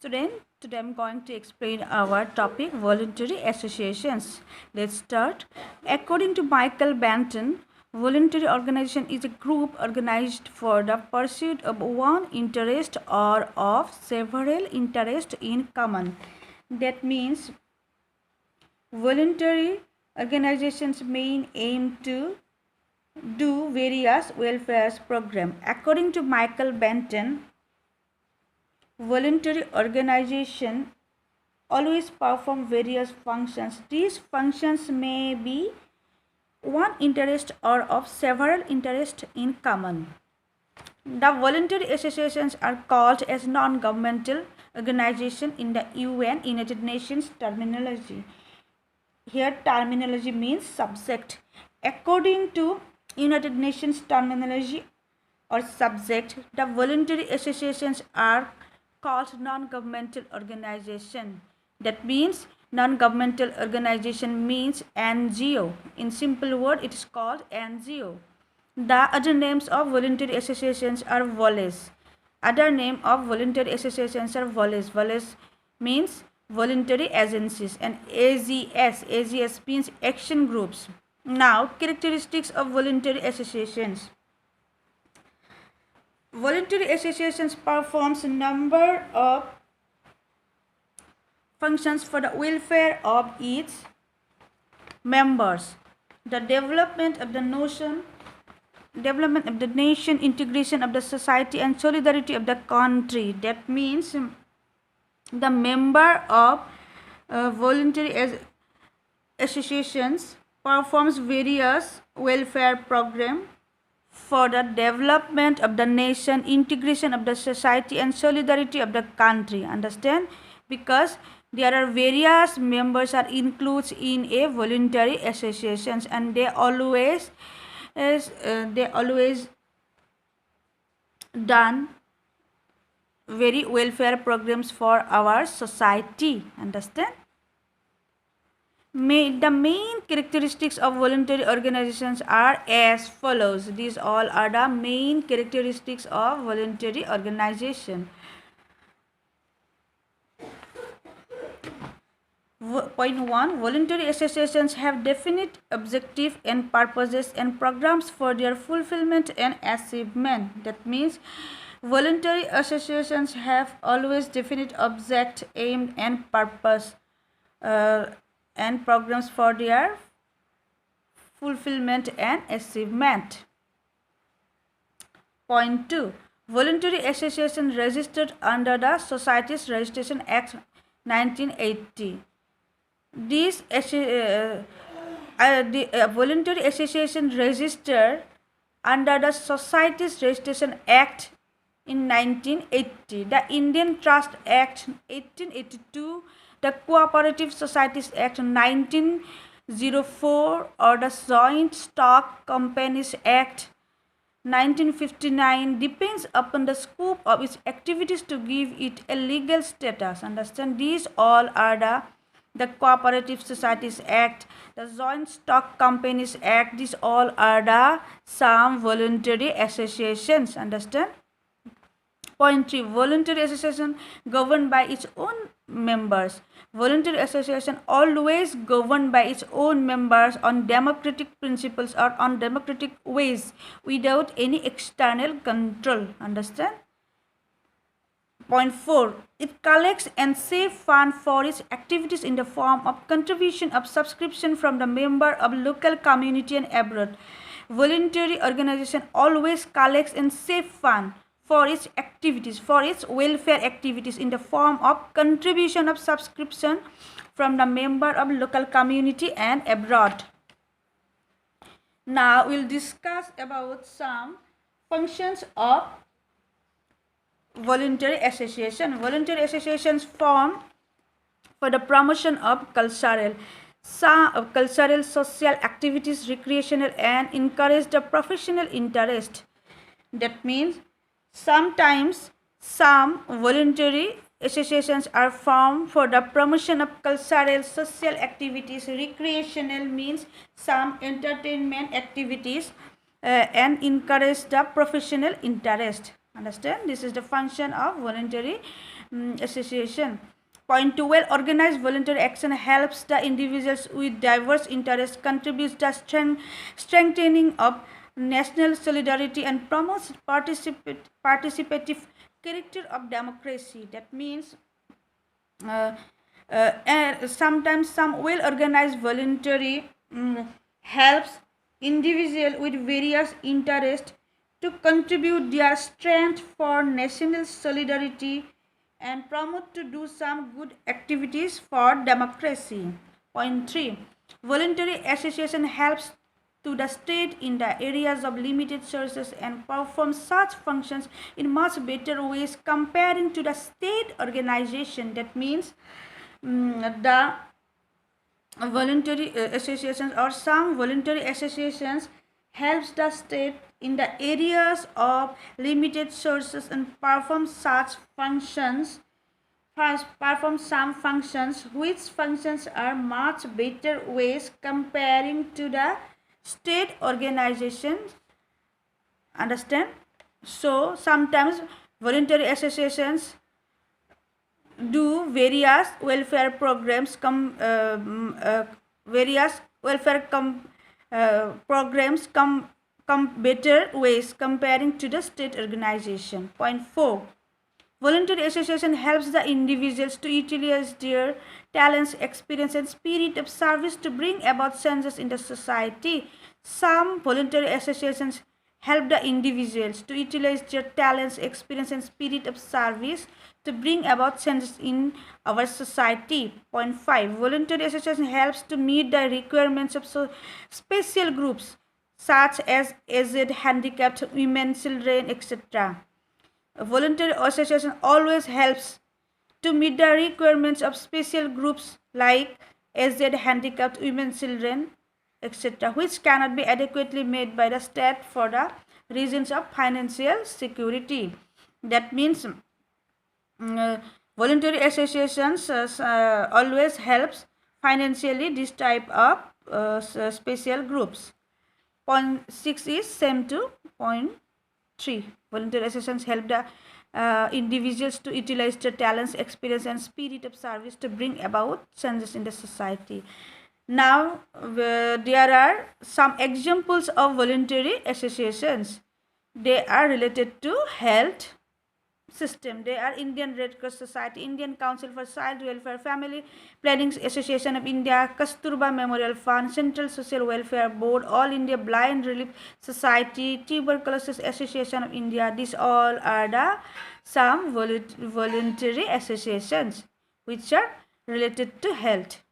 Student, today I'm going to explain our topic voluntary associations. Let's start. According to Michael Banton, voluntary organization is a group organized for the pursuit of one interest or of several interests in common. That means voluntary organizations main aim to do various welfare programs. According to Michael Banton, voluntary organization always perform various functions. These functions may be one interest or of several interests in common. The voluntary associations are called as non-governmental organization in the UN, United Nations terminology. Here terminology means subject. According to United Nations terminology or subject, the voluntary associations are called non-governmental organization. That means non-governmental organization means NGO. In simple word, it is called NGO. The other names of voluntary associations are VOLES. Other name of voluntary associations are VOLES. VOLES means voluntary agencies, and AGS means action groups. Now, characteristics of voluntary associations. Voluntary associations performs a number of functions for the welfare of its members. The development of the nation, integration of the society, and solidarity of the country. That means the member of voluntary associations performs various welfare programs for the development of the nation, integration of the society, and solidarity of the country. Understand? Because there are various members are included in a voluntary associations, and they always done very welfare programs for our society. Understand? The main characteristics of voluntary organizations are as follows. These all are the main characteristics of voluntary organization. Point 1. Voluntary associations have definite objectives and purposes and programs for their fulfillment and achievement. That means voluntary associations have always definite object, aim, and purpose and programs for their fulfillment and achievement. Point 2. Voluntary association registered under the Societies Registration Act 1980. These voluntary association registered under the Societies Registration Act in 1980, the Indian Trust Act 1882, the Cooperative Societies Act 1904, or the Joint Stock Companies Act 1959 depends upon the scope of its activities to give it a legal status. Understand? These all are the Cooperative Societies Act, the Joint Stock Companies Act. These all are the some voluntary associations. Understand? Point 3. Voluntary association governed by its own members. Voluntary association always governed by its own members on democratic principles or on democratic ways without any external control. Understand? Point 4. It collects and saves funds for its activities in the form of contribution of subscription from the member of local community and abroad. Voluntary organization always collects and saves funds for its activities, for its welfare activities in the form of contribution of subscription from the member of local community and abroad. Now we'll discuss about some functions of voluntary association. Voluntary associations form for the promotion of cultural, social activities, recreational, and encourage the professional interest. That means sometimes some voluntary associations are formed for the promotion of cultural, social activities, recreational means some entertainment activities, and encourage the professional interest. Understand? This is the function of voluntary association. Point 2, well organized voluntary action helps the individuals with diverse interests, contributes to strengthening of national solidarity, and promotes participative character of democracy. That means and sometimes some well-organized voluntary helps individual with various interests to contribute their strength for national solidarity and promote to do some good activities for democracy. Point 3, voluntary association helps to the state in the areas of limited sources and perform such functions in much better ways comparing to the state organization. That means the voluntary associations or some voluntary associations helps the state in the areas of limited sources and perform such functions, perform some functions which functions are much better ways comparing to the state organizations. Understand? So sometimes voluntary associations do various welfare programs programs come better ways comparing to the state organization. Point 4, voluntary association helps the individuals to utilize their talents, experience, and spirit of service to bring about changes in the society. Some voluntary associations help the individuals to utilize their talents, experience, and spirit of service to bring about changes in our society. Point 5, voluntary association helps to meet the requirements of special groups such as aged, handicapped, women, children, etc. A voluntary association always helps to meet the requirements of special groups like aged, handicapped, women, children, etc., which cannot be adequately met by the state for the reasons of financial security. That means voluntary associations always helps financially this type of special groups. Point 6 is same to point 3. Voluntary associations help the individuals to utilize their talents, experience, and spirit of service to bring about changes in the society. Now, there are some examples of voluntary associations. They are related to health system. They are Indian Red Cross Society, Indian Council for Child Welfare, Family Planning Association of India, Kasturba Memorial Fund, Central Social Welfare Board, All India Blind Relief Society, Tuberculosis Association of India. These all are the some voluntary associations which are related to health.